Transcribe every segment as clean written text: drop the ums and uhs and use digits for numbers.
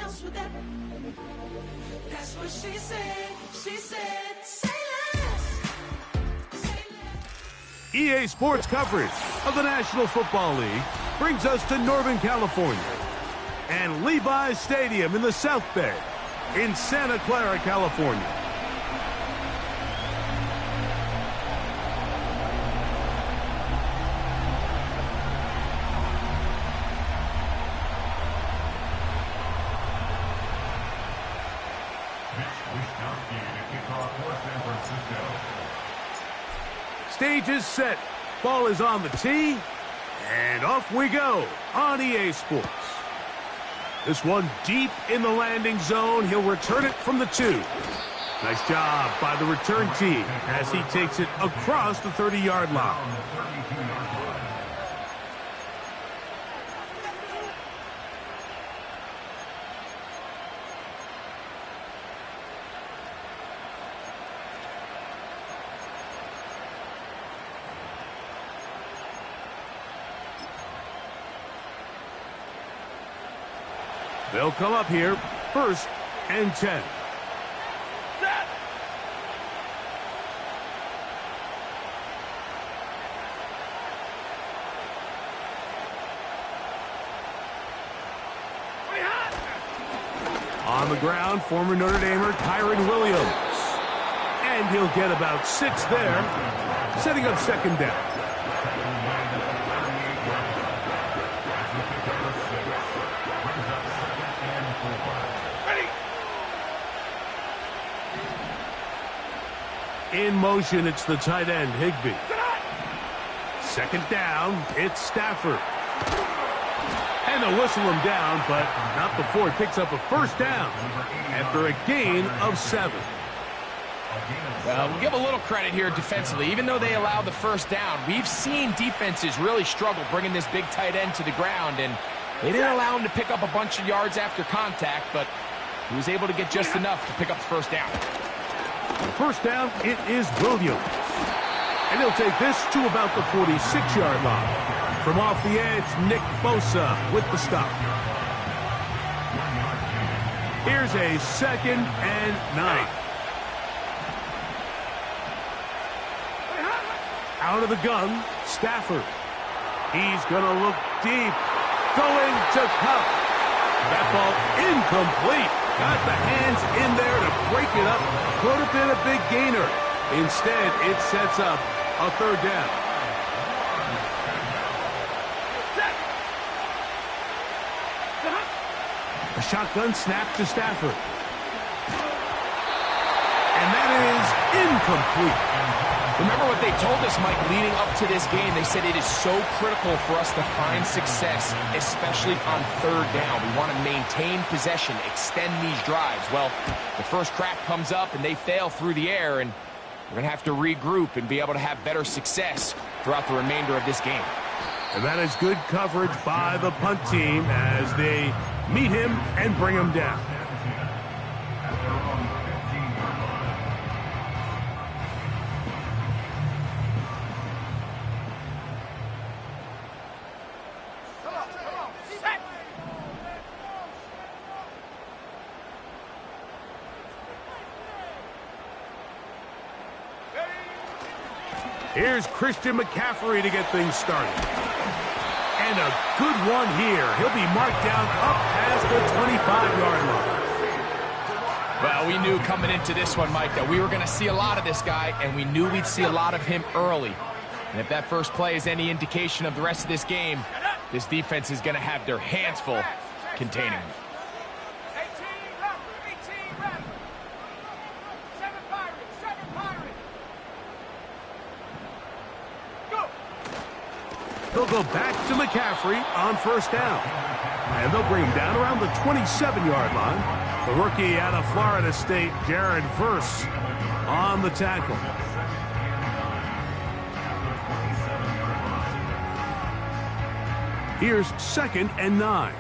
else with that. That's what she said. She said, say less. Say less. EA Sports coverage of the National Football League brings us to Northern California and Levi's Stadium in the South Bay in Santa Clara, California. Stage is set. Ball is on the tee. And off we go on EA Sports. This one deep in the landing zone. He'll return it from the 2. Nice job by the return team as he takes it across the 30-yard line. They'll come up here, 1st and 10. On the ground, former Notre Damer Kyren Williams. And he'll get about 6 there, setting up 2nd down. In motion, it's the tight end, Higbee. 2nd down, it's Stafford. And they'll whistle him down, but not before he picks up a 1st down after a gain of 7. Well, we'll give a little credit here defensively. Even though they allowed the 1st down, we've seen defenses really struggle bringing this big tight end to the ground, and they didn't allow him to pick up a bunch of yards after contact, but he was able to get just enough to pick up the 1st down. 1st down, it is Williams. And he'll take this to about the 46-yard line. From off the edge, Nick Bosa with the stop. Here's a 2nd and 9. Out of the gun, Stafford. He's going to look deep. Going to Kupp. That ball incomplete. Got the hands in there to break it up. Could have been a big gainer. Instead, it sets up a 3rd down. A shotgun snap to Stafford. And that is incomplete. Remember what they told us, Mike, leading up to this game. They said it is so critical for us to find success, especially on 3rd down. We want to maintain possession, extend these drives. Well, the first crack comes up, and they fail through the air, and we're going to have to regroup and be able to have better success throughout the remainder of this game. And that is good coverage by the punt team as they meet him and bring him down. Here's Christian McCaffrey to get things started. And a good one here. He'll be marked down up past the 25-yard line. Well, we knew coming into this one, Mike, that we were going to see a lot of this guy, and we knew we'd see a lot of him early. And if that first play is any indication of the rest of this game, this defense is going to have their hands full containing him. They'll go back to McCaffrey on 1st down. And they'll bring him down around the 27-yard line. The rookie out of Florida State, Jared Verse, on the tackle. Here's 2nd and 9.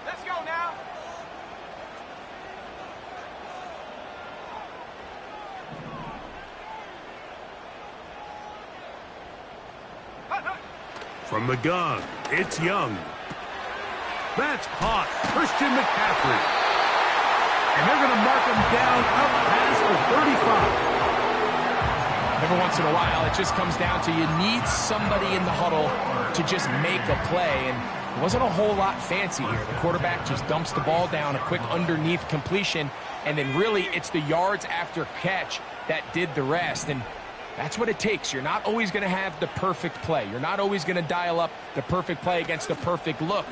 Let's go now. From the gun, it's Young. That's caught. Christian McCaffrey. And they're going to mark him down up past the 35. Every once in a while, it just comes down to you need somebody in the huddle to just make a play. And it wasn't a whole lot fancy here. The quarterback just dumps the ball down, a quick underneath completion, and then really it's the yards after catch that did the rest. And that's what it takes. You're not always going to have the perfect play. You're not always going to dial up the perfect play against the perfect look.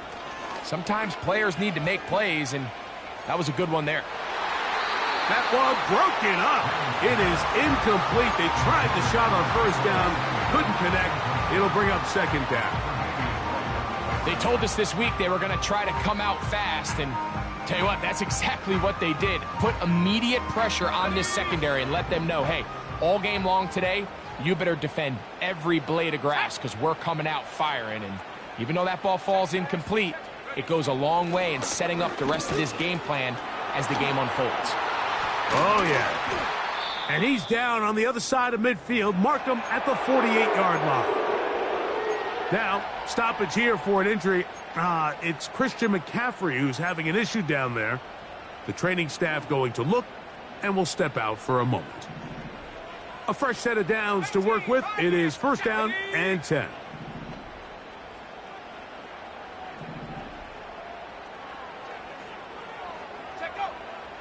Sometimes players need to make plays, and that was a good one there. That ball broken up. It is incomplete. They tried the shot on first down. Couldn't connect. It'll bring up second down. They told us this week they were going to try to come out fast, and tell you what, that's exactly what they did. Put immediate pressure on this secondary and let them know, hey, all game long today, you better defend every blade of grass because we're coming out firing. And even though that ball falls incomplete, it goes a long way in setting up the rest of this game plan as the game unfolds. Oh, yeah. And he's down on the other side of midfield. Mark him at the 48-yard line. Now, stoppage here for an injury. It's Christian McCaffrey who's having an issue down there. The training staff going to look and will step out for a moment. A fresh set of downs to work with. It is first down and 10.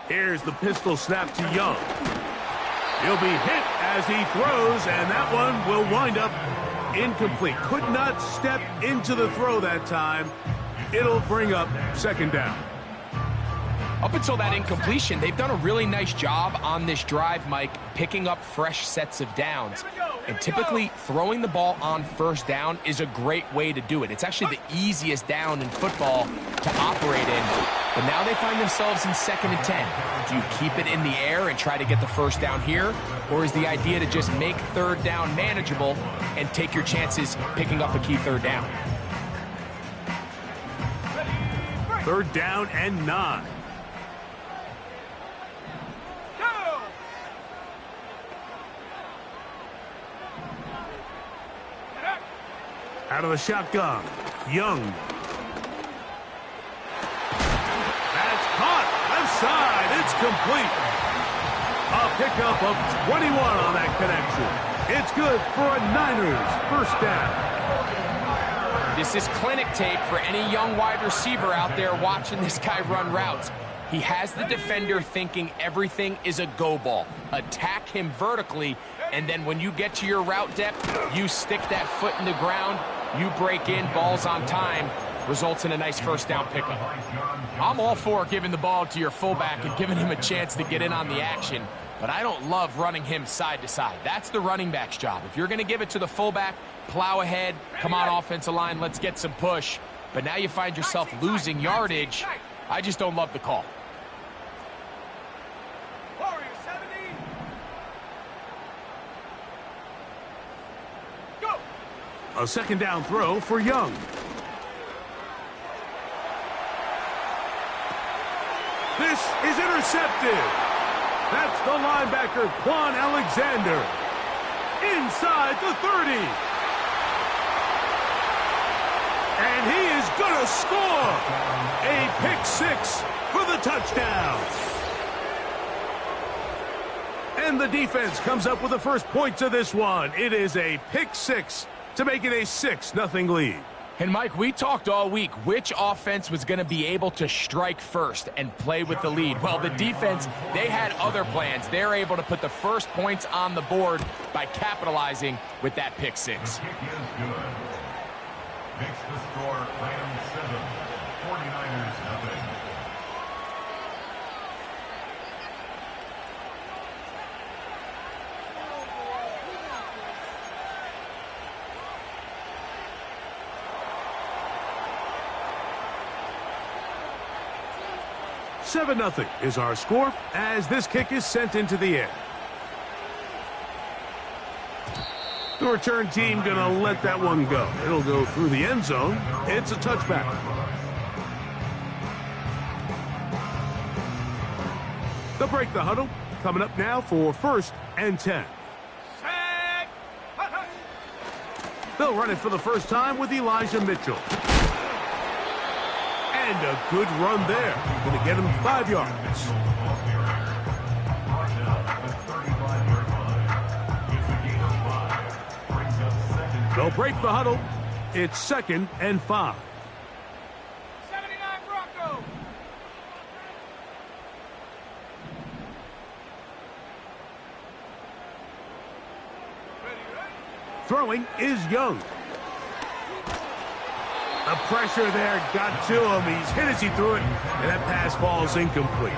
Here's the pistol snap to Young. He'll be hit as he throws, and that one will wind up incomplete. Could not step into the throw that time. It'll bring up second down. Up until that incompletion, they've done a really nice job on this drive, Mike, picking up fresh sets of downs. And typically, throwing the ball on first down is a great way to do it. It's actually the easiest down in football to operate in. But now they find themselves in 2nd and 10. Do you keep it in the air and try to get the first down here? Or is the idea to just make third down manageable and take your chances picking up a key third down? Third down and 9. Out of the shotgun, Young. That's caught, left side, it's complete. A pickup of 21 on that connection. It's good for a Niners first down. This is clinic tape for any young wide receiver out there watching this guy run routes. He has the defender thinking everything is a go ball. Attack him vertically, and then when you get to your route depth, you stick that foot in the ground, you break in, balls on time, results in a nice first down pickup. I'm all for giving the ball to your fullback and giving him a chance to get in on the action, but I don't love running him side to side. That's the running back's job. If you're going to give it to the fullback, plow ahead, come on offensive line, let's get some push. But now you find yourself losing yardage. I just don't love the call. A second down throw for Young. This is intercepted. That's the linebacker, Quan Alexander. Inside the 30. And he is going to score. A pick six for the touchdown. And the defense comes up with the first points of this one. It is a pick six to make it a 6-0 lead. And Mike, we talked all week which offense was going to be able to strike first and play with the lead. Well, the defense, they had other plans. They're able to put the first points on the board by capitalizing with that pick six. Makes the score Rams 7, 49ers nothing. Seven 0 is our score as this kick is sent into the air. The return team going to let that one go. It'll go through the end zone. It's a touchback. They'll break the huddle. Coming up now for first and 10. They'll run it for the first time with Elijah Mitchell. And a good run there. Going to get him 5 yards. They'll break the huddle. It's 2nd and 5. 79 Bronco. Throwing is Young. The pressure there got to him. He's hit as he threw it, and that pass falls incomplete.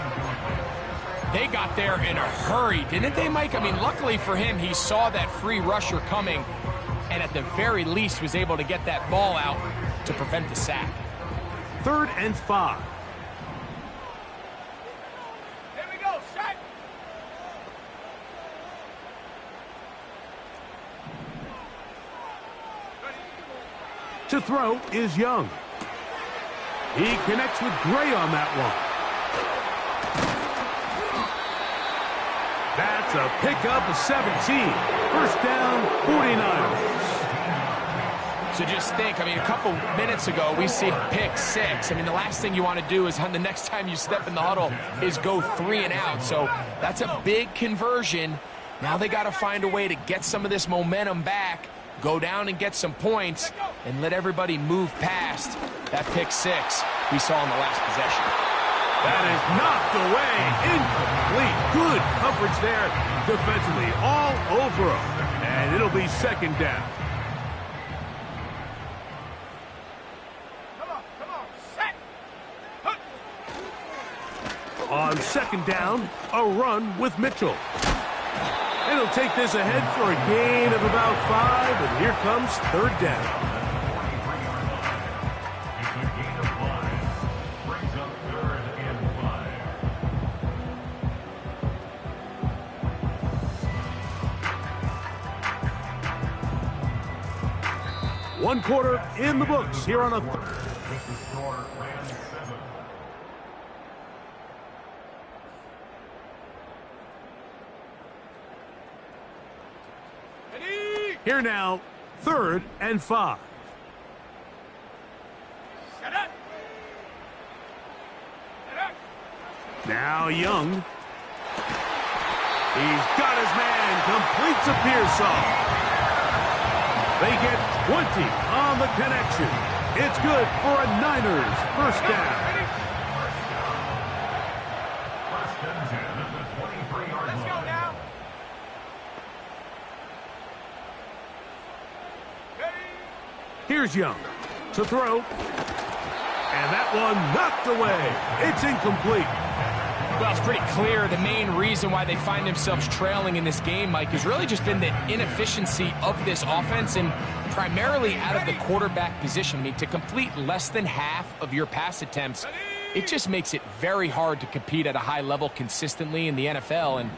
They got there in a hurry, didn't they, Mike? I mean, luckily for him, he saw that free rusher coming, and at the very least was able to get that ball out to prevent the sack. 3rd and 5. Here we go, set. To throw is Young. He connects with Gray on that one. That's a pickup of 17. First down, 49ers. So just think, I mean, a couple minutes ago, we see pick 6. I mean, the last thing you want to do is the next time you step in the huddle is go 3 and out. So that's a big conversion. Now they got to find a way to get some of this momentum back, go down and get some points, and let everybody move past that pick 6 we saw in the last possession. That is knocked away. Incomplete. Good coverage there defensively. All over him. And it'll be 2nd down. Come on, set. On 2nd down, a run with Mitchell. And he'll take this ahead for a gain of about 5, and here comes 3rd down. One quarter in the books here on a... Here now, 3rd and 5. Now Young. He's got his man, completes a Pearsall. They get 20 on the connection. It's good for a Niners first down. Let's go now. Here's Young to throw. And that one knocked away. It's incomplete. Well, it's pretty clear the main reason why they find themselves trailing in this game, Mike, has really just been the inefficiency of this offense and primarily out of the quarterback position. I mean, to complete less than half of your pass attempts, it just makes it very hard to compete at a high level consistently in the NFL. And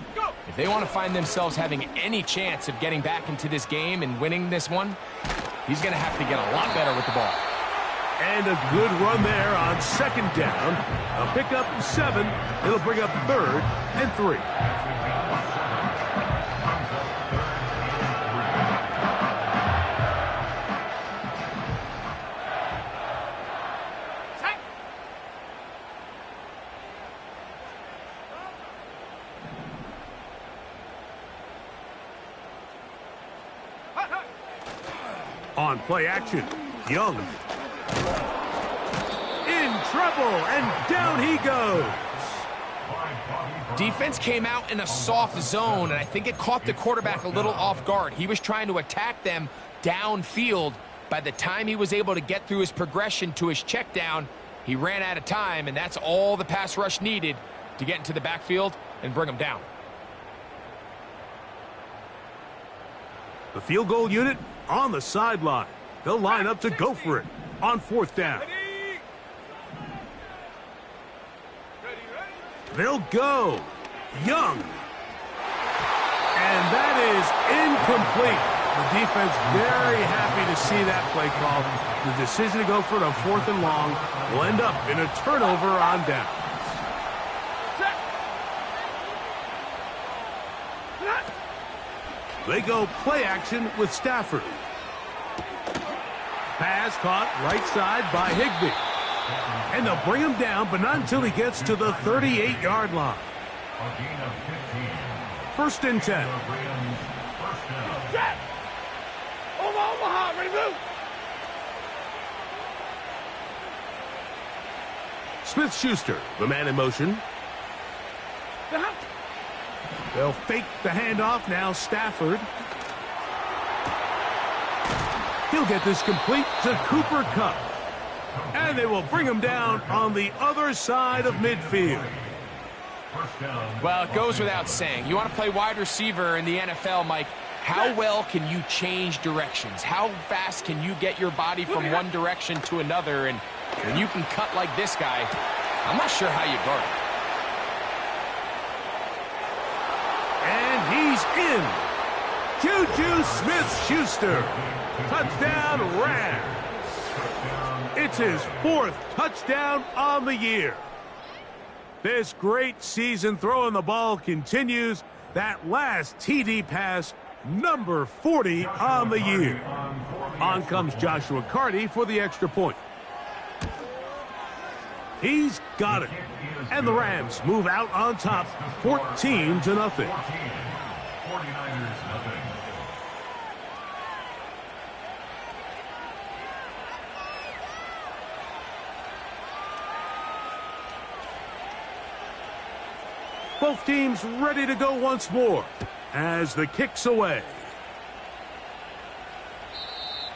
if they want to find themselves having any chance of getting back into this game and winning this one, he's going to have to get a lot better with the ball. And a good run there on 2nd down. A pickup of 7. It'll bring up 3rd and 3. On play action, Young. In trouble, and down he goes. Defense came out in a soft zone, and I think it caught the quarterback a little off guard. He was trying to attack them downfield. By the time he was able to get through his progression to his check down, he ran out of time, and that's all the pass rush needed to get into the backfield and bring him down. The field goal unit on the sideline. They'll line up to go for it on 4th down. They'll go. Young. And that is incomplete. The defense very happy to see that play call. The decision to go for it on 4th and long will end up in a turnover on downs. They go play action with Stafford. Pass caught right side by Higbee. And they'll bring him down, but not until he gets to the 38-yard line. A gain of 15. 1st and 10. Rams first down. Jack! Omaha, ready to move! Smith-Schuster, the man in motion. They'll fake the handoff now. Stafford. He'll get this complete to Cooper Kupp. And they will bring him down on the other side of midfield. First down. Well, it goes without saying. You want to play wide receiver in the NFL, Mike. How well can you change directions? How fast can you get your body from one direction to another? And when you can cut like this guy, I'm not sure how you guard it. And he's in. Juju Smith-Schuster. Touchdown, Rams. It's his 4th touchdown on the year. This great season throwing the ball continues. That last TD pass, number 40 on the year. On comes Joshua Carty for the extra point. He's got it. And the Rams move out on top, 14-0. 49ers nothing. Both teams ready to go once more as the kick's away.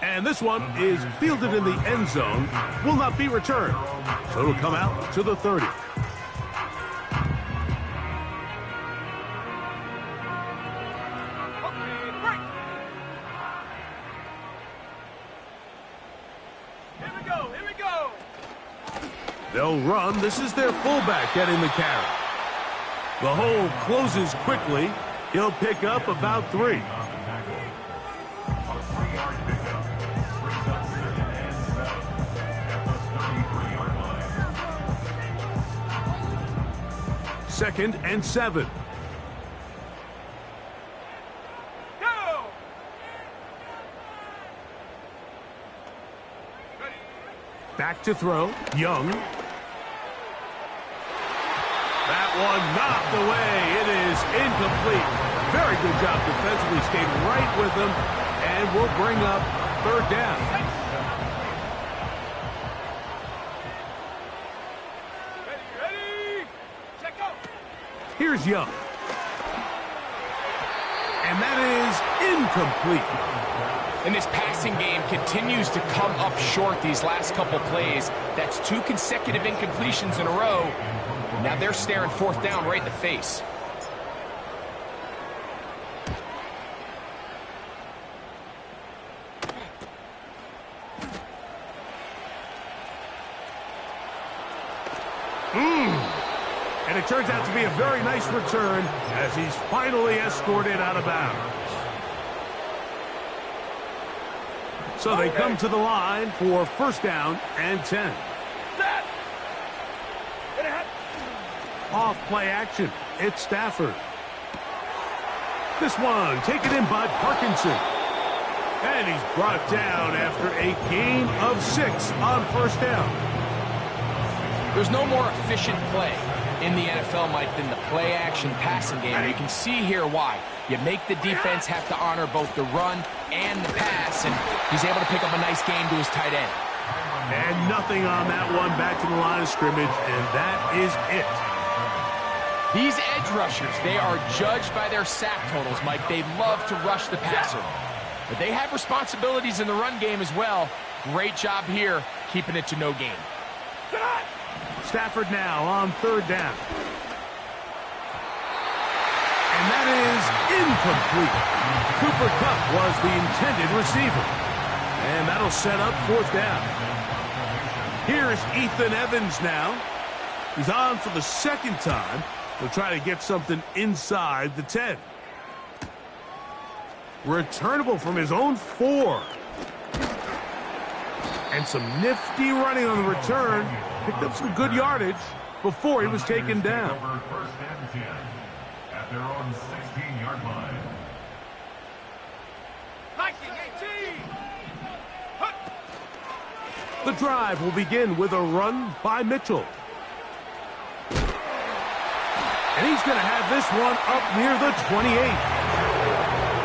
And this one is fielded in the end zone, will not be returned. So it'll come out to the 30. Here we go. They'll run. This is their fullback getting the carry. The hole closes quickly. He'll pick up about 3. Second and 7. Go! Back to throw. Young. That one knocked away. It is incomplete. Very good job defensively. Stayed right with them. And will bring up 3rd down. Ready? Check go! Here's Young. And that is incomplete. And this passing game continues to come up short these last couple plays. That's 2 consecutive incompletions in a row. Now they're staring 4th down right in the face. And it turns out to be a very nice return as he's finally escorted out of bounds. So they come to the line for 1st down and 10. Off play action. It's Stafford. This one taken in by Parkinson. And he's brought down after a gain of 6 on 1st down. There's no more efficient play in the NFL, Mike, than the play-action passing game. You can see here why. You make the defense have to honor both the run and the pass, and he's able to pick up a nice gain to his tight end. And nothing on that one. Back to the line of scrimmage, and that is it. These edge rushers, they are judged by their sack totals, Mike. They love to rush the passer. But they have responsibilities in the run game as well. Great job here, keeping it to no gain. Stafford now on 3rd down. And that is incomplete. Cooper Kupp was the intended receiver. And that'll set up 4th down. Here's Ethan Evans now. He's on for the 2nd time. He'll try to get something inside the 10. Returnable from his own 4. And some nifty running on the return. Picked up some good yardage before he was taken down. 1st and 10 at their own 16-yard line. 19, 18. The drive will begin with a run by Mitchell. And he's going to have this one up near the 28.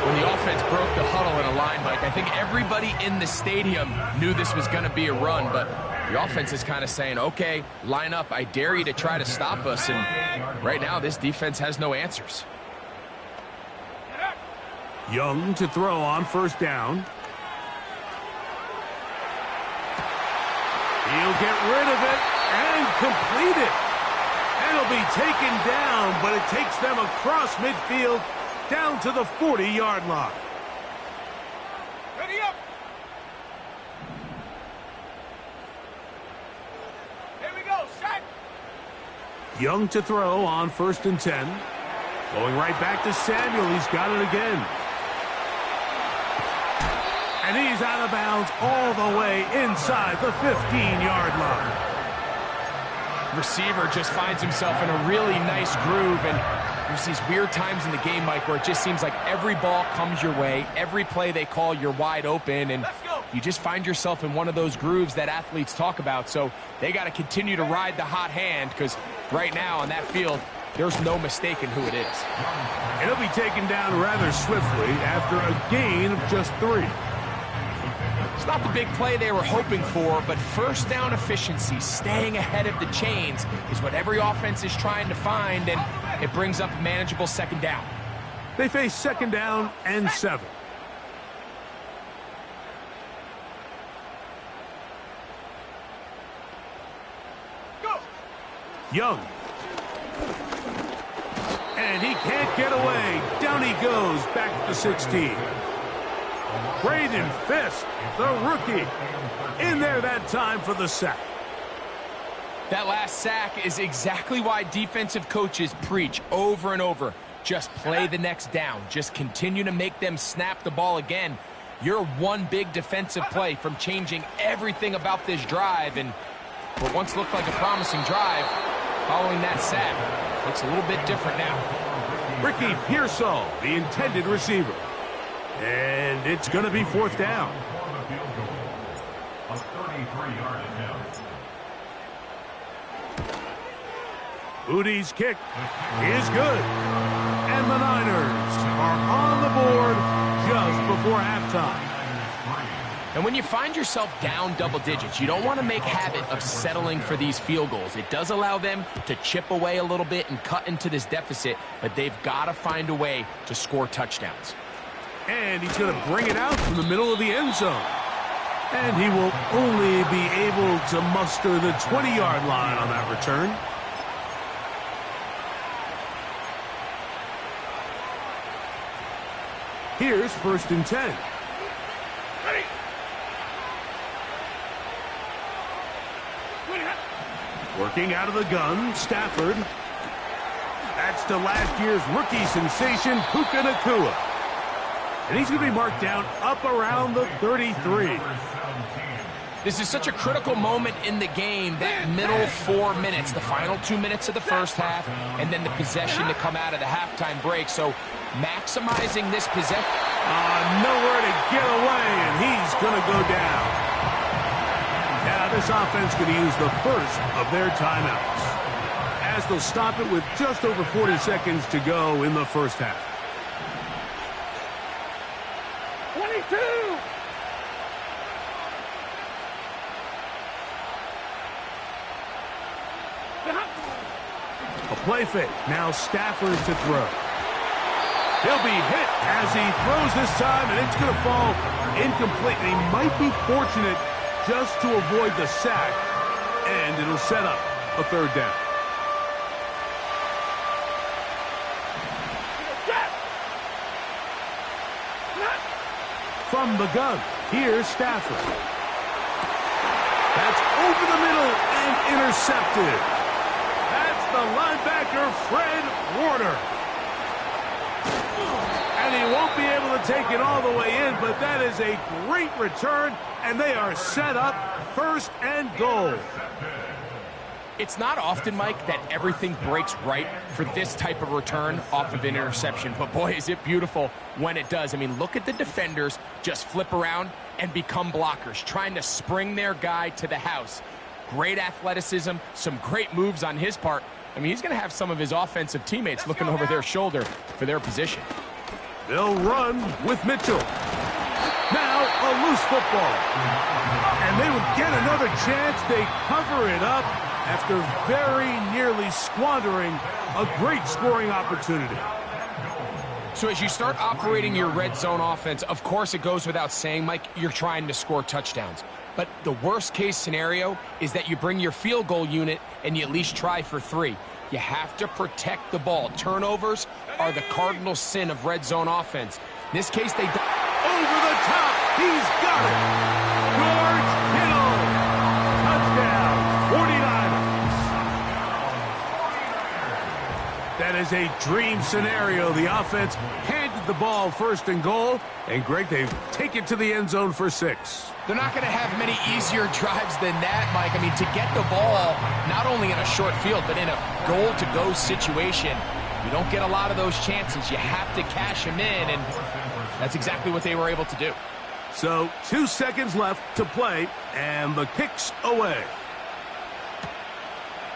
When the offense broke the huddle in a line, Mike, I think everybody in the stadium knew this was going to be a run, but the offense is kind of saying, okay, line up. I dare you to try to stop us. And right now, this defense has no answers. Young to throw on first down. He'll get rid of it and complete it. And it'll be taken down, but it takes them across midfield down to the 40-yard line. Ready up. Here we go, set. Young to throw on first and 10. Going right back to Samuel. He's got it again. And he's out of bounds all the way inside the 15-yard line. Receiver just finds himself in a really nice groove, and there's these weird times in the game, Mike, where it just seems like every ball comes your way, every play they call, you're wide open, and you just find yourself in one of those grooves that athletes talk about. So they got to continue to ride the hot hand, because right now on that field, there's no mistaking who it is. It'll be taken down rather swiftly after a gain of just 3. It's not the big play they were hoping for, but first down efficiency, staying ahead of the chains, is what every offense is trying to find, and it brings up a manageable second down. They face second down and 7. Go. Young. And he can't get away. Down he goes back to the 16. Braden Fisk, the rookie, in there that time for the sack. That last sack is exactly why defensive coaches preach over and over. Just play the next down. Just continue to make them snap the ball again. You're one big defensive play from changing everything about this drive, and what once looked like a promising drive, following that sack, looks a little bit different now. Ricky Pearsall, the intended receiver. And it's going to be fourth down. A 33-yard attempt. Udi's kick is good. And the Niners are on the board just before halftime. And when you find yourself down double digits, you don't want to make habit of settling for these field goals. It does allow them to chip away a little bit and cut into this deficit, but they've got to find a way to score touchdowns. And he's going to bring it out from the middle of the end zone. And he will only be able to muster the 20-yard line on that return. Here's first and 10. Ready. Working out of the gun, Stafford. That's to last year's rookie sensation, Puka Nacua. And he's going to be marked down up around the 33. This is such a critical moment in the game, that middle 4 minutes, the final 2 minutes of the first half, and then the possession to come out of the halftime break. So maximizing this possession. Nowhere to get away, and he's going to go down. Now this offense going to use the first of their timeouts, as they'll stop it with just over 40 seconds to go in the first half. 22. A play fake. Now Stafford to throw. He'll be hit as he throws this time, and it's going to fall incomplete. And he might be fortunate just to avoid the sack, and it'll set up a third down. From the gun, here's Stafford. That's over the middle and intercepted. That's the linebacker, Fred Warner. And he won't be able to take it all the way in, but that is a great return, and they are set up first and goal. It's not often, Mike, that everything breaks right for this type of return off of an interception. But boy, is it beautiful when it does. I mean, look at the defenders just flip around and become blockers, trying to spring their guy to the house. Great athleticism, some great moves on his part. I mean, he's going to have some of his offensive teammates looking over their shoulder for their position. They'll run with Mitchell. Now a loose football. And they would get another chance. They cover it up after very nearly squandering a great scoring opportunity. So as you start operating your red zone offense, of course it goes without saying, Mike, you're trying to score touchdowns. But the worst case scenario is that you bring your field goal unit and you at least try for 3. You have to protect the ball. Turnovers are the cardinal sin of red zone offense. In this case, they... Over the top. He's got it. George Kittle. Touchdown. 49ers. That is a dream scenario. The offense handed the ball first and goal. And, Greg, they take it to the end zone for 6. They're not going to have many easier drives than that, Mike. I mean, to get the ball, not only in a short field, but in a goal-to-go situation, you don't get a lot of those chances. You have to cash them in, and that's exactly what they were able to do. So 2 seconds left to play, and the kick's away.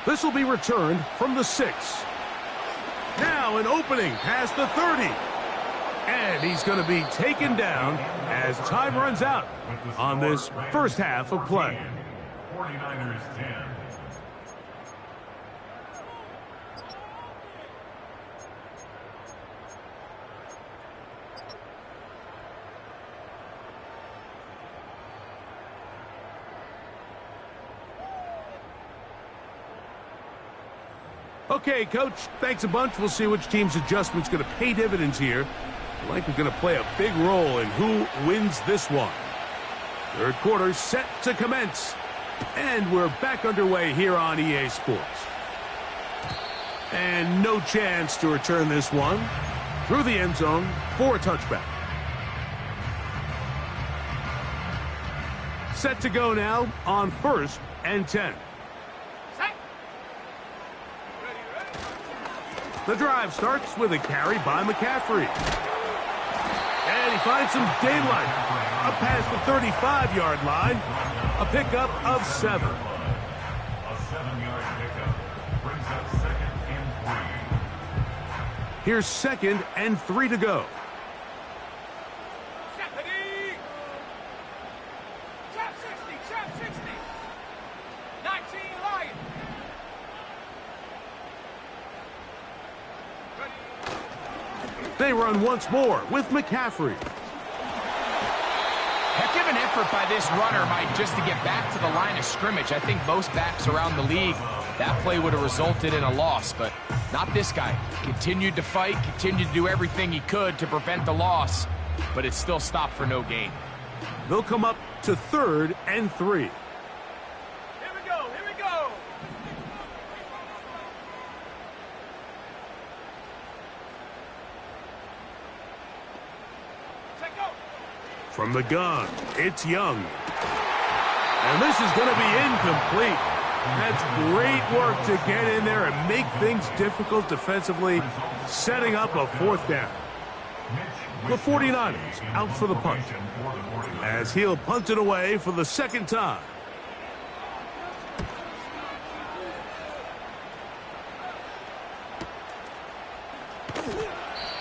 This will be returned from the 6. Now an opening past the 30. And he's going to be taken down as time runs out on this first half of play. 49ers 10. Okay, Coach, thanks a bunch. We'll see which team's adjustment's going to pay dividends here. Likely going to play a big role in who wins this one. Third quarter set to commence. And we're back underway here on EA Sports. And no chance to return this one through the end zone for a touchback. Set to go now on 1st and 10. The drive starts with a carry by McCaffrey. And he finds some daylight up past the 35-yard line. A pickup of 7. A 7-yard pickup brings up 2nd and 3. Here's 2nd and 3 to go. Stephanie! Trap 60! 19 Lions! They run once more with McCaffrey. Heck of an effort by this runner, Mike, just to get back to the line of scrimmage. I think most backs around the league, that play would have resulted in a loss, but not this guy. Continued to fight, continued to do everything he could to prevent the loss, but it still stopped for no gain. They'll come up to 3rd and 3. Here we go! Take go! From the gun, it's Young. And this is going to be incomplete. That's great work to get in there and make things difficult defensively, setting up a 4th down. The 49ers out for the punt, as he'll punt it away for the 2nd time.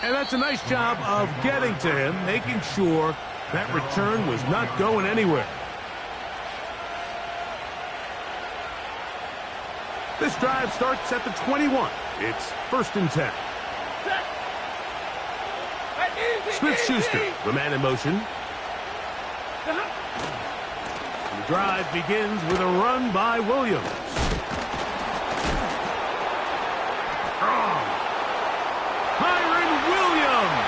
And that's a nice job of getting to him, making sure that return was not going anywhere. This drive starts at the 21. It's 1st and 10. Smith-Schuster, the man in motion. The drive begins with a run by Williams. Strong. Kyren Williams.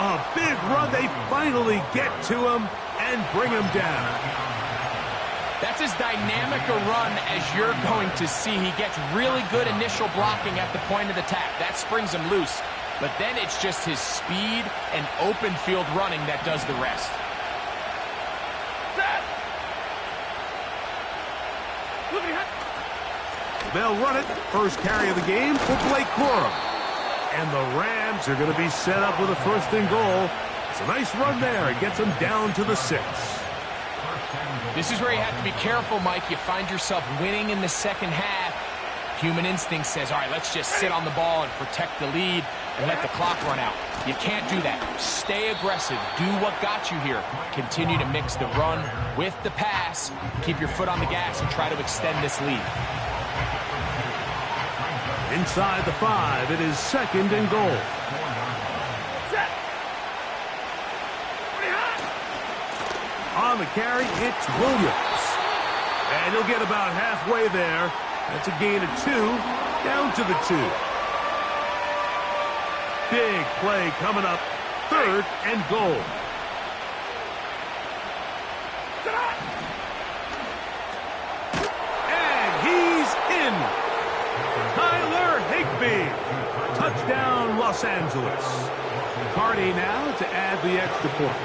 A big run. They finally get to him and bring him down. That's as dynamic a run as you're going to see. He gets really good initial blocking at the point of attack. That springs him loose. But then it's just his speed and open field running that does the rest. They'll run it. First carry of the game for Blake Corum. And the Rams are going to be set up with a first and goal. It's a nice run there. It gets them down to the 6. This is where you have to be careful, Mike. You find yourself winning in the second half. Human instinct says, all right, let's just sit on the ball and protect the lead and let the clock run out. You can't do that. Stay aggressive. Do what got you here. Continue to mix the run with the pass. Keep your foot on the gas and try to extend this lead. Inside the 5, it is second and goal. On the carry, it's Williams. And he'll get about halfway there. That's a gain of 2, down to the 2. Big play coming up, third and goal. And he's in. Tyler Higbee. Touchdown, Los Angeles. Carty now to add the extra point.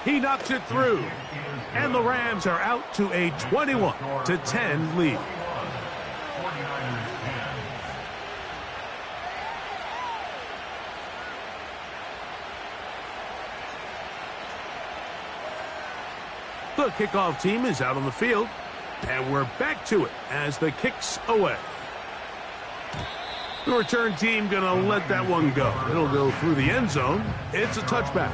He knocks it through. And the Rams are out to a 21-10 lead. The kickoff team is out on the field, and we're back to it as the kick's away. The return team going to let that one go. It'll go through the end zone. It's a touchback.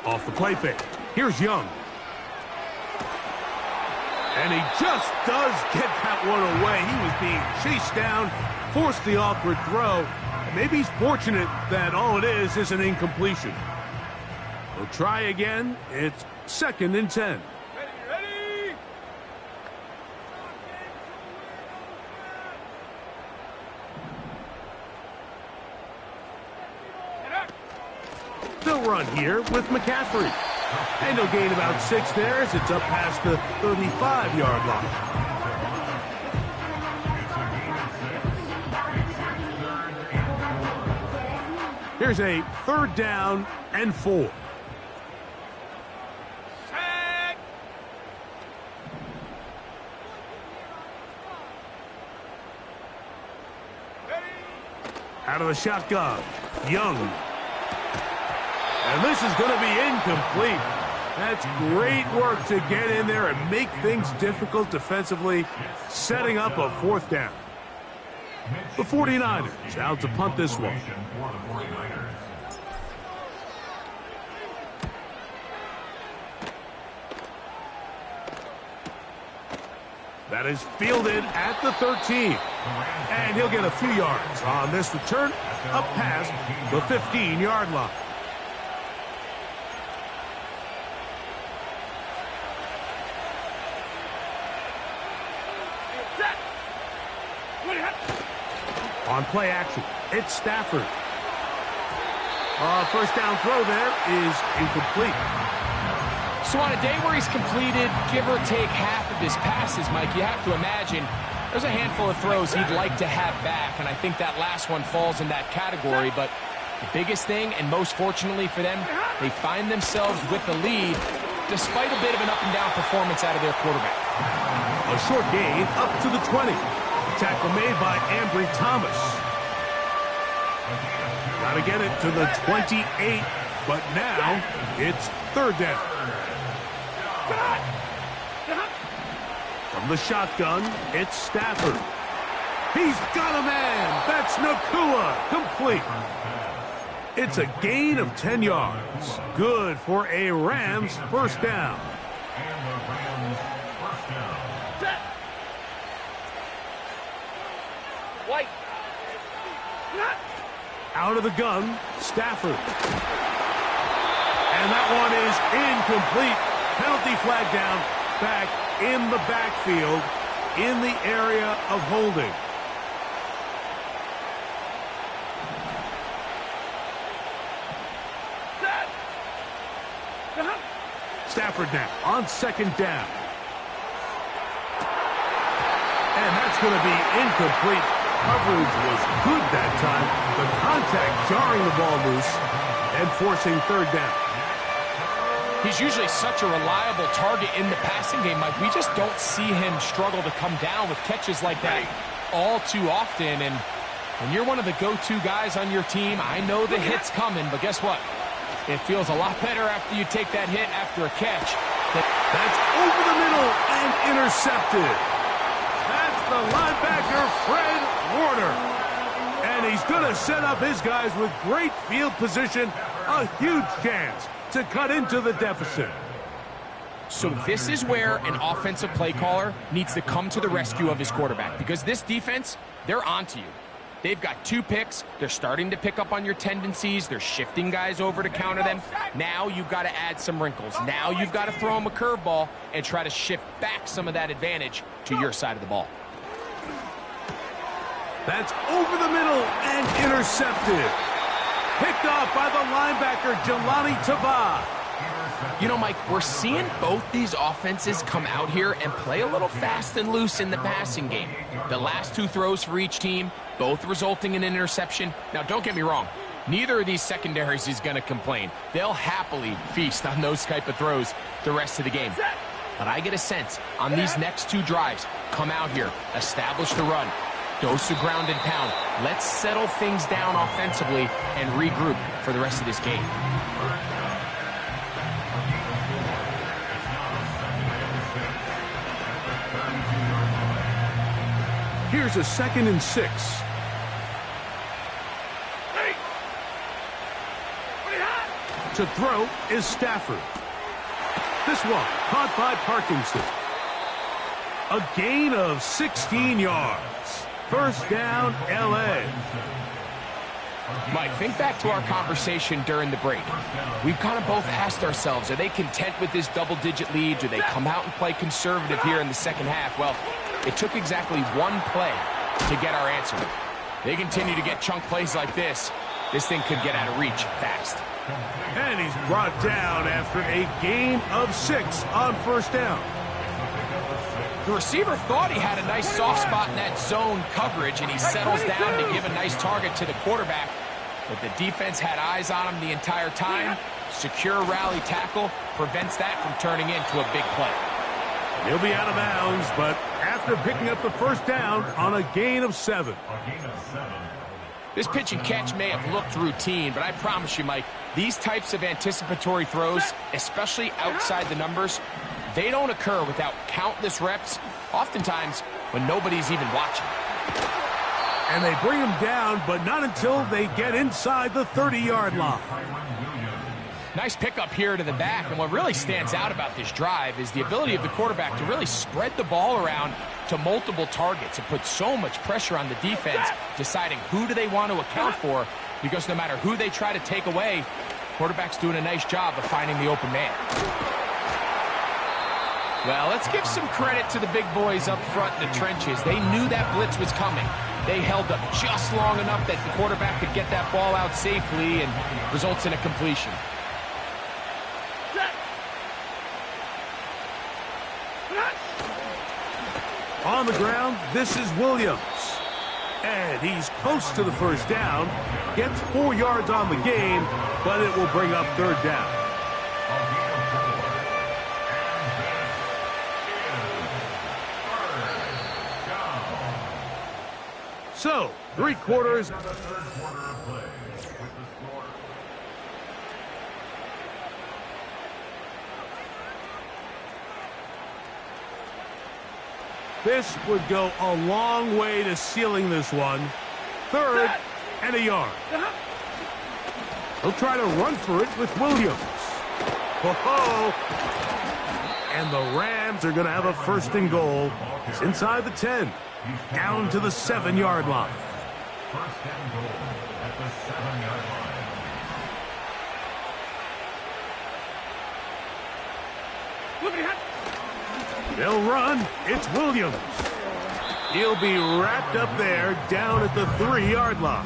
Off the play fake. Here's Young. And he just does get that one away. He was being chased down, forced the awkward throw. Maybe he's fortunate that all it is an incompletion. We'll try again. It's second and 10. Ready? They'll run here with McCaffrey. And he'll gain about 6 there as it's up past the 35-yard line. Here's a third down and 4. Set. Ready? Out of the shotgun, Young. And this is going to be incomplete. That's great work to get in there and make things difficult defensively, setting up a fourth down. The 49ers out to punt this one. That is fielded at the 13. And he'll get a few yards on this return up past the 15-yard line. On play action, it's Stafford. First down throw there is incomplete. So on a day where he's completed, give or take half of his passes, Mike, you have to imagine there's a handful of throws he'd like to have back, and I think that last one falls in that category. But the biggest thing, and most fortunately for them, they find themselves with the lead despite a bit of an up-and-down performance out of their quarterback. A short gain up to the 20. Tackle made by Ambry Thomas. Got to get it to the 28, but now it's third down. From the shotgun, it's Stafford. He's got a man. That's Nacua. Complete. It's a gain of 10 yards. Good for a Rams first down. And the Rams first down. White. Out of the gun, Stafford. And that one is incomplete. Penalty flag down, back in the backfield, in the area of holding. Stafford now on second down. And that's going to be incomplete. Coverage was good that time. The contact jarring the ball loose and forcing third down. He's usually such a reliable target in the passing game, Mike. We just don't see him struggle to come down with catches like that all too often. And when you're one of the go-to guys on your team, I know the hit's coming, but guess what? It feels a lot better after you take that hit after a catch. That's over the middle and intercepted. That's the linebacker, Fred Warner. And he's going to set up his guys with great field position. A huge chance to cut into the deficit. So this is where an offensive play caller needs to come to the rescue of his quarterback, because this defense, they're onto you. They've got 2 picks. They're starting to pick up on your tendencies. They're shifting guys over to counter them. Now you've got to add some wrinkles. Now you've got to throw them a curveball and try to shift back some of that advantage to your side of the ball. That's over the middle and intercepted. Picked off by the linebacker, Jelani Tavai. You know, Mike, we're seeing both these offenses come out here and play a little fast and loose in the passing game. The last 2 throws for each team, both resulting in an interception. Now, don't get me wrong. Neither of these secondaries is going to complain. They'll happily feast on those type of throws the rest of the game. But I get a sense on these next 2 drives, come out here, establish the run, dose of ground and pound. Let's settle things down offensively and regroup for the rest of this game. Here's a 2nd and 6. To throw is Stafford. This one caught by Parkinson. A gain of 16 yards. First down, L.A. Mike, think back to our conversation during the break. We've kind of both asked ourselves, are they content with this double-digit lead? Do they come out and play conservative here in the second half? Well, it took exactly 1 play to get our answer. They continue to get chunk plays like this. This thing could get out of reach fast. And he's brought down after a gain of 6 on first down. The receiver thought he had a nice soft spot in that zone coverage, and he settles down to give a nice target to the quarterback. But the defense had eyes on him the entire time. Secure rally tackle prevents that from turning into a big play. He'll be out of bounds, but after picking up the first down on a gain of 7. This pitch and catch may have looked routine, but I promise you, Mike, these types of anticipatory throws, especially outside the numbers, they don't occur without countless reps, oftentimes when nobody's even watching. And they bring him down, but not until they get inside the 30-yard line. Nice pickup here to the back, and what really stands out about this drive is the ability of the quarterback to really spread the ball around to multiple targets. It puts so much pressure on the defense, deciding who do they want to account for, because no matter who they try to take away, quarterback's doing a nice job of finding the open man. Well, let's give some credit to the big boys up front in the trenches. They knew that blitz was coming. They held up just long enough that the quarterback could get that ball out safely and results in a completion. On the ground, this is Williams. And he's close to the first down. Gets 4 yards on the game, but it will bring up third down. So, 3 quarters. This would go a long way to sealing this one. 3rd and a yard. He'll try to run for it with Williams. Ho-ho! And the Rams are going to have a 1st and goal. It's inside the 10. Down to the 7-yard line. 1st and goal at the 7-yard line. They'll run. It's Williams. He'll be wrapped up there down at the 3-yard line.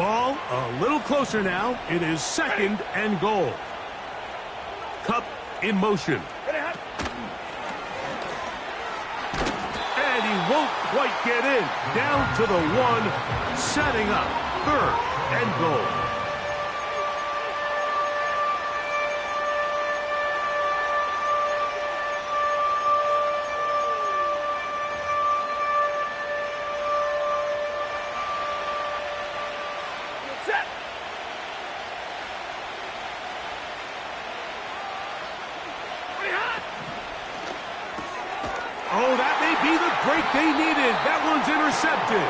Ball a little closer now. It is 2nd and goal. Kupp in motion. And he won't quite get in. Down to the 1, setting up 3rd and goal. Oh, that may be the break they needed. That one's intercepted.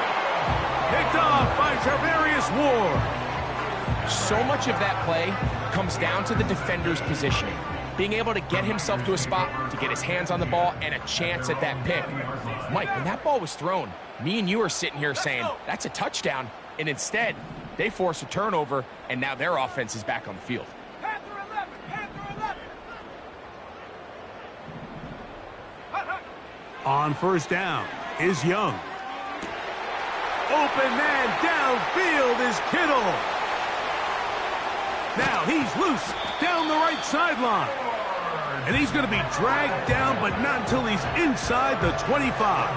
Picked off by Charvarius Ward. So much of that play comes down to the defender's positioning. Being able to get himself to a spot, to get his hands on the ball, and a chance at that pick. Mike, when that ball was thrown, me and you are sitting here saying, that's a touchdown. And instead, they force a turnover, and now their offense is back on the field. Panther 11, Panther 11. On first down is Young. Open man downfield is Kittle. Now he's loose down the right sideline. And he's going to be dragged down, but not until he's inside the 25.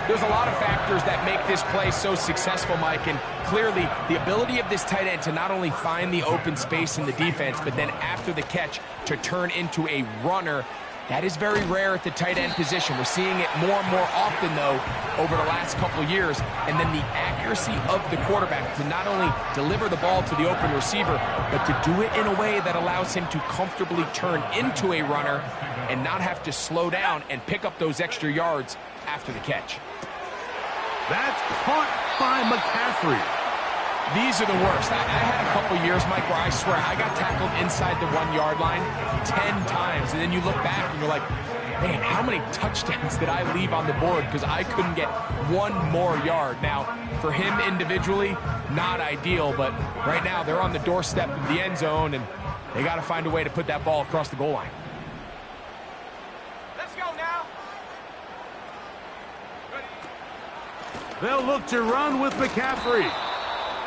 There's a lot of factors that make this play so successful, Mike, and clearly the ability of this tight end to not only find the open space in the defense, but then after the catch to turn into a runner. That is very rare at the tight end position. We're seeing it more and more often, though, over the last couple of years. And then the accuracy of the quarterback to not only deliver the ball to the open receiver, but to do it in a way that allows him to comfortably turn into a runner and not have to slow down and pick up those extra yards after the catch. That's caught by McCaffrey. These are the worst. I had a couple years, Mike, where I swear I got tackled inside the 1-yard line 10 times. And then you look back and you're like, man, how many touchdowns did I leave on the board because I couldn't get one more yard? Now, for him individually, not ideal. But right now, they're on the doorstep of the end zone, and they got to find a way to put that ball across the goal line. Let's go now. They'll look to run with McCaffrey.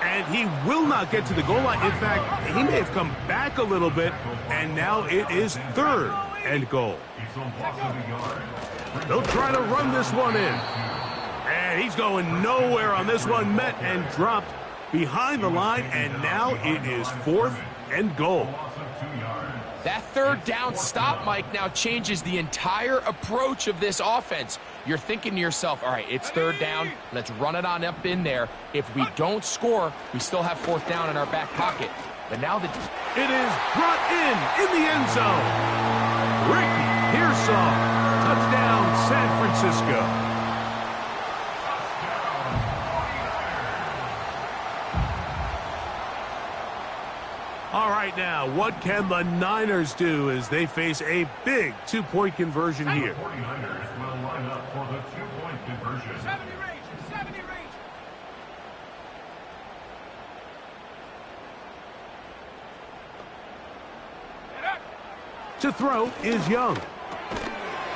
And he will not get to the goal line. In fact, he may have come back a little bit, and now it is 3rd and goal. They'll try to run this one in. And he's going nowhere on this one. Met and dropped behind the line, and now it is 4th and goal. That 3rd down stop, Mike, now changes the entire approach of this offense. You're thinking to yourself, all right, it's 3rd down. Let's run it on up in there. If we don't score, we still have 4th down in our back pocket. But now it is brought in the end zone. Ricky Pearsall, touchdown, San Francisco. All right, now, what can the Niners do as they face a big 2-point conversion here? 49ers will line up for the 2-point conversion. 70 range, 70 range. To throw is Young.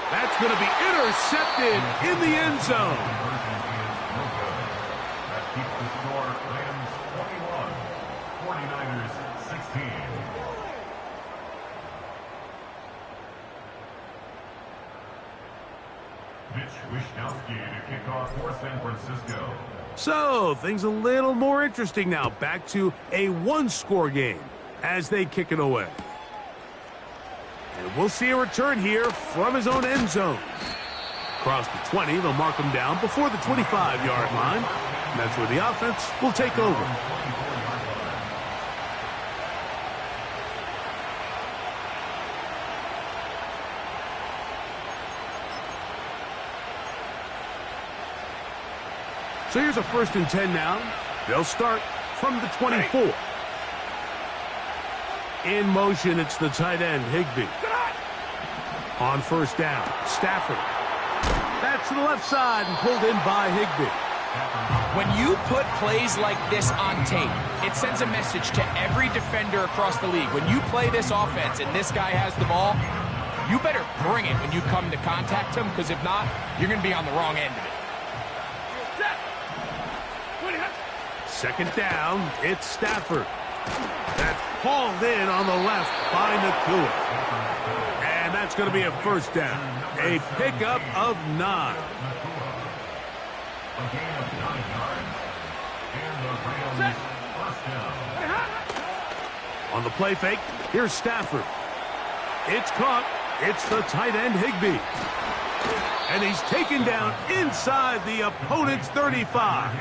That's going to be intercepted in the end zone. That keeps the score Rams 21, 49ers 16. Mitch Wishnowsky to kick off for San Francisco. So, things a little more interesting now. Back to a 1-score game as they kick it away. And we'll see a return here from his own end zone. Across the 20, they'll mark him down before the 25-yard line. And that's where the offense will take over. So here's a 1st and 10 now. They'll start from the 24. In motion, it's the tight end, Higbee. On first down, Stafford. That's to the left side and pulled in by Higbee. When you put plays like this on tape, it sends a message to every defender across the league. When you play this offense and this guy has the ball, you better bring it when you come to contact him, because if not, you're going to be on the wrong end of it. Second down, it's Stafford. That's hauled in on the left by Nakua. And that's going to be a first down. A pickup of 9. A gain of 9 yards. And the Rams first down. On the play fake, here's Stafford. It's caught. It's the tight end Higbee. And he's taken down inside the opponent's 35.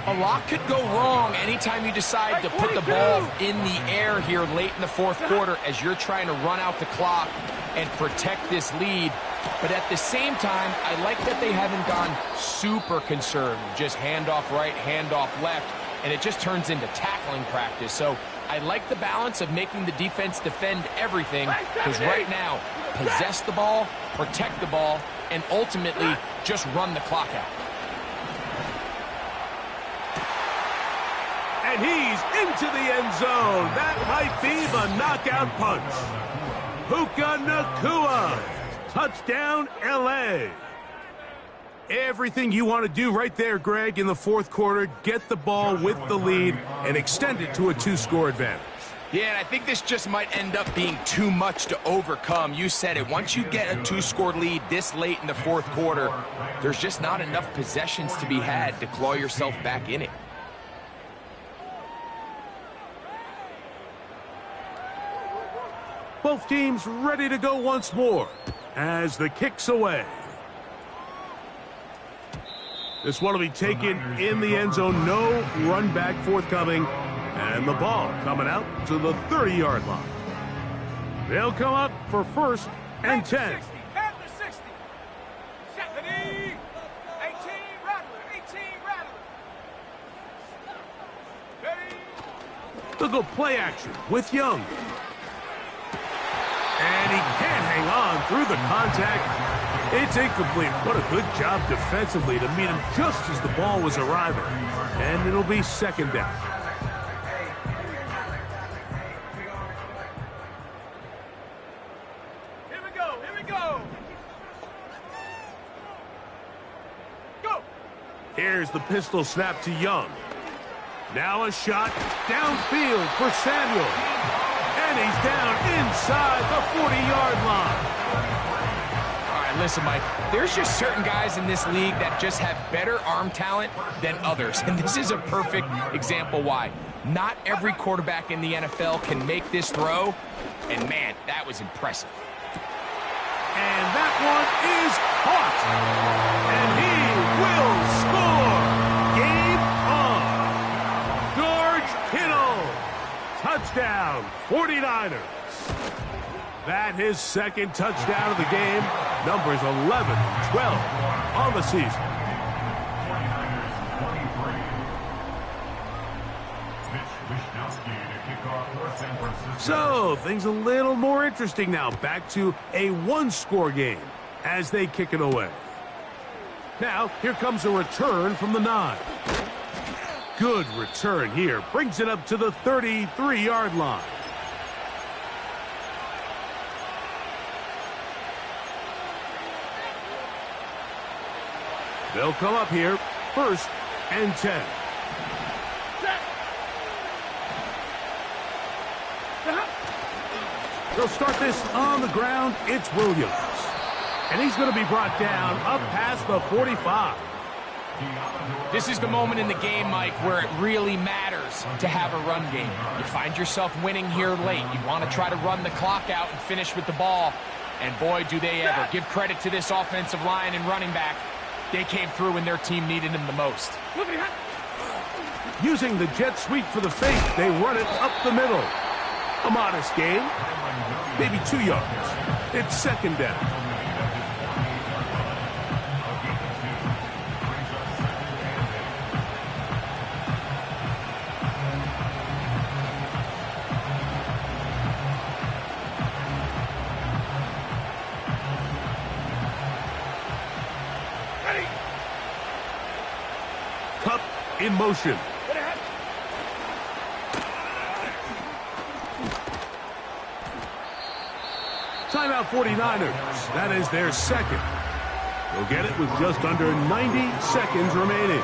A lot could go wrong anytime you decide to put the ball in the air here late in the fourth quarter as you're trying to run out the clock and protect this lead. But at the same time, I like that they haven't gone super conservative. Just handoff right, handoff left, and it just turns into tackling practice. So I like the balance of making the defense defend everything, because right now, possess the ball, protect the ball, and ultimately just run the clock out. And he's into the end zone. That might be the knockout punch. Puka Nakua. Touchdown, L.A. Everything you want to do right there, Greg, in the fourth quarter. Get the ball with the lead and extend it to a 2-score advantage. Yeah, and I think this just might end up being too much to overcome. You said it. Once you get a 2-score lead this late in the fourth quarter, there's just not enough possessions to be had to claw yourself back in it. Both teams ready to go once more as the kick's away. This one will be taken in the end zone. No run back forthcoming. And the ball coming out to the 30-yard line. They'll come up for first and 10. Panther 60. 70. 18 Rattler. 18 Rattler. Ready. They'll go play action with Young. And he can't hang on through the contact. It's incomplete. What a good job defensively to meet him just as the ball was arriving. And it'll be second down. Here we go. Here we go. Go. Here's the pistol snap to Young. Now a shot downfield for Samuel. And he's down inside the 40-yard line. All right, listen, Mike, there's just certain guys in this league that just have better arm talent than others. And this is a perfect example why. Not every quarterback in the NFL can make this throw. And, man, that was impressive. And that one is caught. And he will score. Game on. George Kittle. Touchdown, 49ers. That his second touchdown of the game. Numbers 11 and 12 on the season. 49ers 23. Mitch Wishnowsky to kick off for San Francisco. So, things a little more interesting now. Back to a 1-score game as they kick it away. Now, here comes a return from the 9. Good return here. Brings it up to the 33-yard line. They'll come up here, first and 10. They'll start this on the ground. It's Williams. And he's going to be brought down up past the 45. This is the moment in the game, Mike, where it really matters to have a run game. You find yourself winning here late. You want to try to run the clock out and finish with the ball. And boy, do they ever. Give credit to this offensive line and running back. They came through when their team needed them the most. Using the jet sweep for the fake, they run it up the middle. A modest gain, maybe 2 yards. It's second down. Cup in motion. Timeout 49ers. That is their second. They'll get it with just under 90 seconds remaining.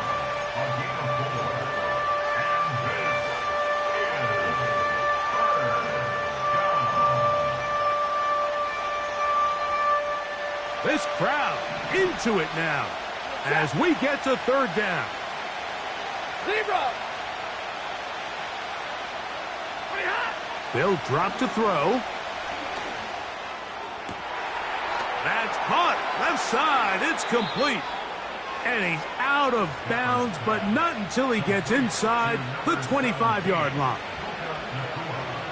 This crowd into it now as we get to third down. Zebra. They'll drop to throw. That's caught. Left side. It's complete. And he's out of bounds, but not until he gets inside the 25-yard line.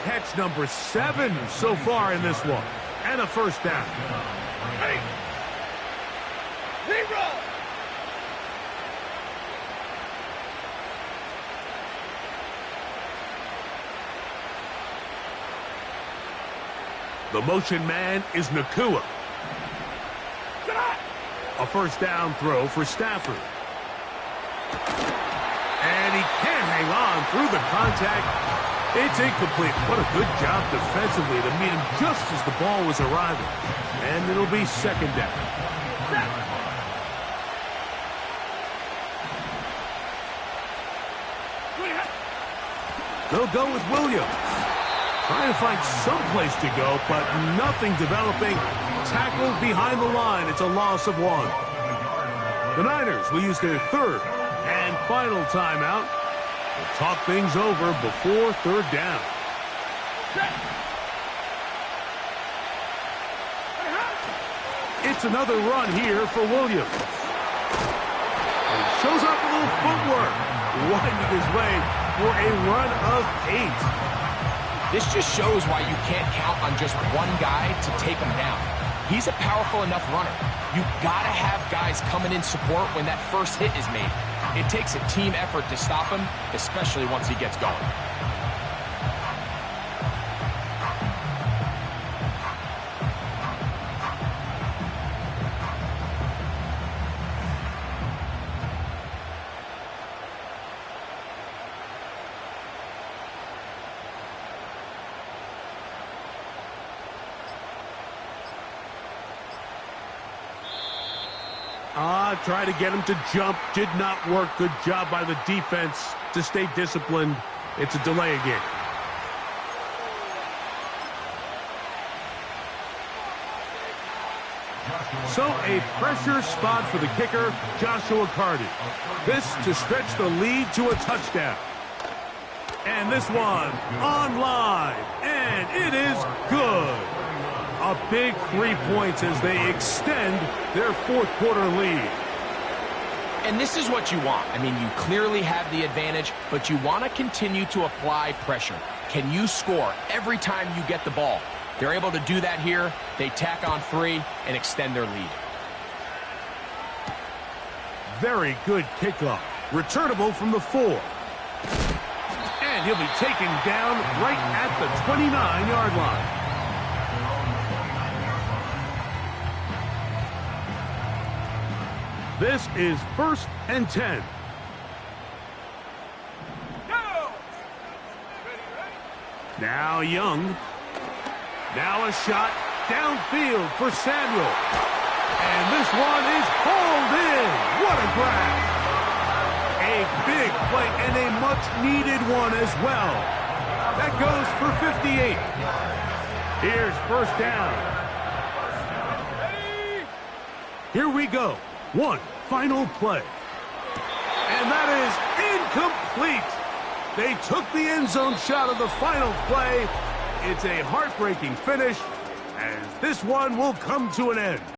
Catch number 7 so far in this one. And a first down. Ready. Zebra. The motion man is Nacua. A first down throw for Stafford. And he can't hang on through the contact. It's incomplete. What a good job defensively to meet him just as the ball was arriving. And it'll be second down. They'll go with Williams. Trying to find some place to go, but nothing developing. Tackled behind the line. It's a loss of 1. The Niners will use their third and final timeout to talk things over before third down. It's another run here for Williams. And he shows off a little footwork, winding his way for a run of 8. This just shows why you can't count on just one guy to take him down. He's a powerful enough runner. You gotta have guys coming in support when that first hit is made. It takes a team effort to stop him, especially once he gets going. Try to get him to jump. Did not work. Good job by the defense to stay disciplined. It's a delay again. So a pressure spot for the kicker, Joshua Carty. This to stretch the lead to a touchdown. And this one online. And it is good. A big 3 points as they extend their fourth quarter lead. And this is what you want. I mean, you clearly have the advantage, but you want to continue to apply pressure. Can you score every time you get the ball? They're able to do that here. They tack on 3 and extend their lead. Very good kickoff. Returnable from the 4. And he'll be taken down right at the 29-yard line. This is 1st and 10. Go. Now Young. Now a shot downfield for Samuel. And this one is hauled in. What a grab. A big play and a much-needed one as well. That goes for 58. Here's first down. Here we go. One final play. And that is incomplete. They took the end zone shot of the final play. It's a heartbreaking finish as this one will come to an end.